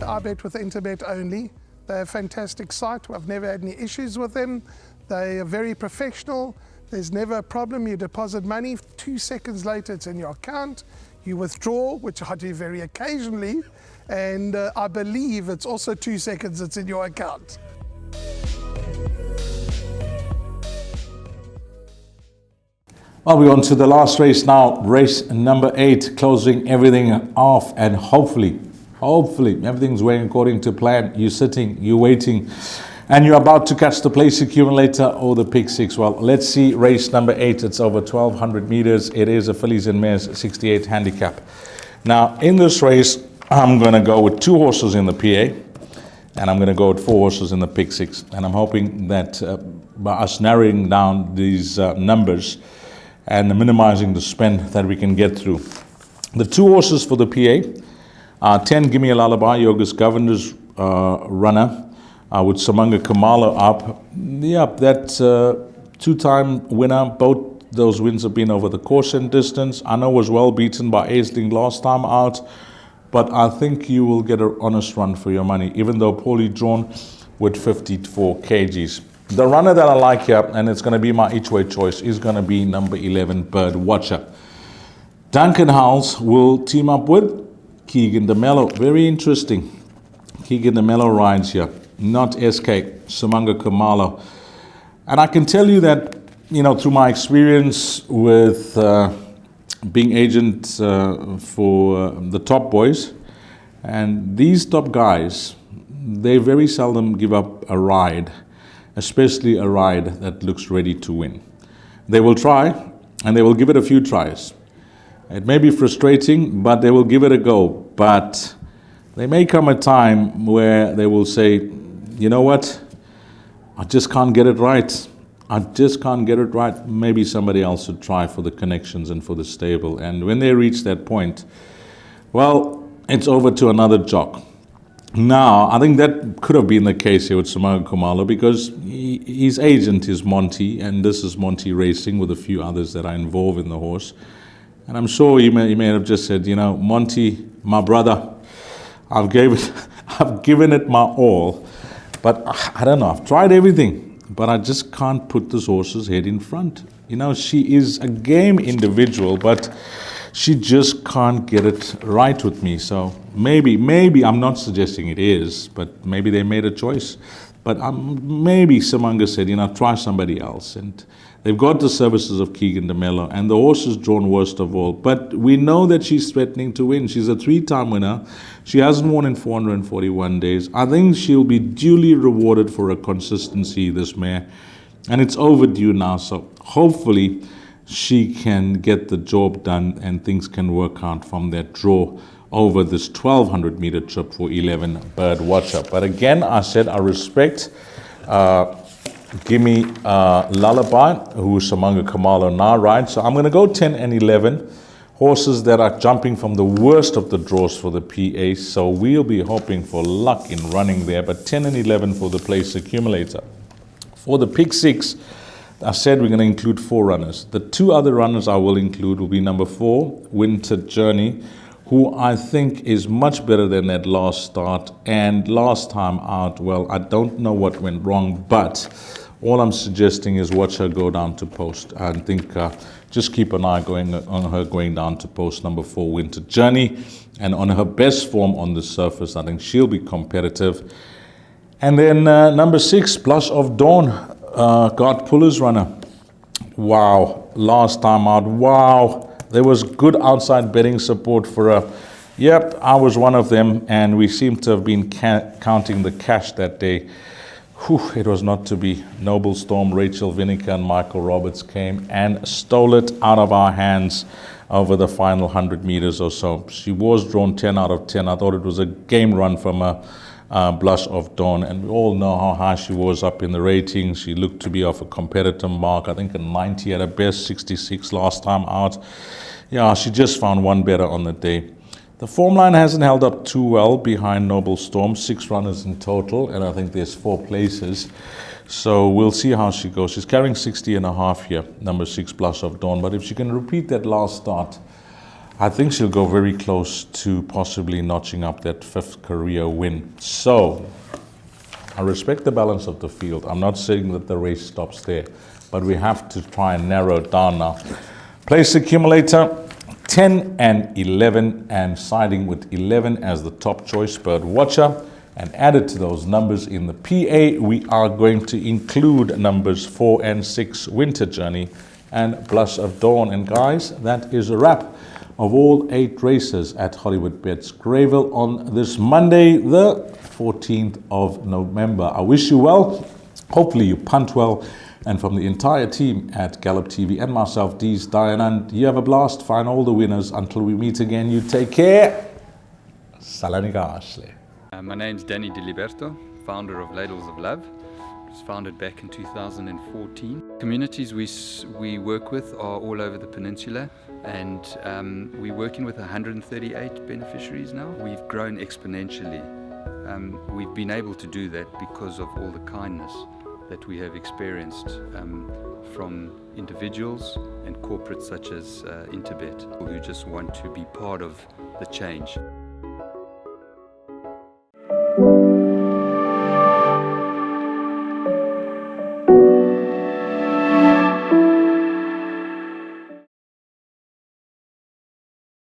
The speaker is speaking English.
I bet with Interbet only. They're a fantastic site. I've never had any issues with them. They are very professional. There's never a problem. You deposit money, 2 seconds later it's in your account. You withdraw, which I do very occasionally, and I believe it's also 2 seconds it's in your account. Well, we're on to the last race now, race number 8, closing everything off, and hopefully everything's going according to plan. You're sitting, you're waiting, and you're about to catch the place accumulator or the pick 6. Well, let's see race number 8. It's over 1,200 meters. It is a fillies and mares 68 handicap. Now, in this race, I'm going to go with 2 horses in the PA, and I'm going to go with 4 horses in the pick 6. And I'm hoping that by us narrowing down these numbers and minimizing the spend that we can get through. The 2 horses for the PA are 10 Gimme a Lullaby, Yoga's Governor's runner, with Samanga Kamala up. Yep, that's a 2-time winner. Both those wins have been over the course and distance. I know was well beaten by Aisling last time out, but I think you will get an honest run for your money, even though poorly drawn with 54 kgs. The runner that I like here, and it's going to be my each-way choice, is going to be number 11, Bird Watcher. Duncan Howells will team up with Keegan DeMello. Very interesting. Keegan DeMello rides here, not SK, Samanga Kamala. And I can tell you that, through my experience with being agent for the top boys, and these top guys, they very seldom give up a ride, especially a ride that looks ready to win. They will try, and they will give it a few tries. It may be frustrating, but they will give it a go. But there may come a time where they will say, you know what, I just can't get it right. I just can't get it right. Maybe somebody else should try for the connections and for the stable. And when they reach that point, well, it's over to another jock. Now, I think that could have been the case here with Samanga Kamala, because his agent is Monty, and this is Monty Racing with a few others that are involved in the horse. And I'm sure he may have just said, Monty, my brother, I've given it my all, but I don't know, I've tried everything, but I just can't put this horse's head in front. She is a game individual, but she just can't get it right with me. So maybe, I'm not suggesting it is, but maybe they made a choice. But maybe Samanga said, try somebody else. And they've got the services of Keegan DeMello, and the horse is drawn worst of all. But we know that she's threatening to win. She's a 3-time winner. She hasn't won in 441 days. I think she'll be duly rewarded for her consistency, this mare. And it's overdue now, so hopefully she can get the job done and things can work out from that draw over this 1,200 meter trip for 11 Bird Watcher. But again, I said I respect Gimme Lullaby, who Samanga Kamala now rides. So I'm going to go 10 and 11, horses that are jumping from the worst of the draws for the PA. So we'll be hoping for luck in running there, but 10 and 11 for the place accumulator. For the pick 6, I said we're going to include 4 runners. The 2 other runners I will include will be number 4, Winter Journey, who I think is much better than that last start. And last time out, well, I don't know what went wrong, but all I'm suggesting is watch her go down to post. I think just keep an eye on her going down to post, number 4, Winter Journey. And on her best form on the surface, I think she'll be competitive. And then number 6, Blush of Dawn, God Puller's runner. Wow, last time out, wow. There was good outside betting support for her. Yep, I was one of them, and we seem to have been counting the cash that day. Whew, it was not to be. Noble Storm, Rachel Vinegar, and Michael Roberts came and stole it out of our hands over the final 100 meters or so. She was drawn 10 out of 10. I thought it was a game run from a Blush of Dawn, and we all know how high she was up in the ratings. She looked to be off a competitor mark, I think a 90 at her best, 66 last time out. Yeah, she just found one better on the day. The form line hasn't held up too well behind Noble Storm, 6 runners in total, and I think there's 4 places. So we'll see how she goes. She's carrying 60 and a half here, number 6, Blush of Dawn. But if she can repeat that last start, I think she'll go very close to possibly notching up that 5th career win. So, I respect the balance of the field. I'm not saying that the race stops there, but we have to try and narrow it down now. Place accumulator, 10 and 11, and siding with 11 as the top choice bird watcher. And added to those numbers in the PA, we are going to include numbers 4 and 6, Winter Journey and Blush of Dawn. And guys, that is a wrap of all 8 races at Hollywoodbets Greyville on this Monday, the 14th of November. I wish you well. Hopefully you punt well. And from the entire team at Gallop TV and myself, Dees, Diane, you have a blast. Find all the winners. Until we meet again, you take care. Salanika Ashley. My name's Danny Diliberto, founder of Ladles of Love. It was founded back in 2014. Communities we work with are all over the peninsula, and we're working with 138 beneficiaries now. We've grown exponentially. We've been able to do that because of all the kindness that we have experienced from individuals and corporates such as Interbet, who just want to be part of the change.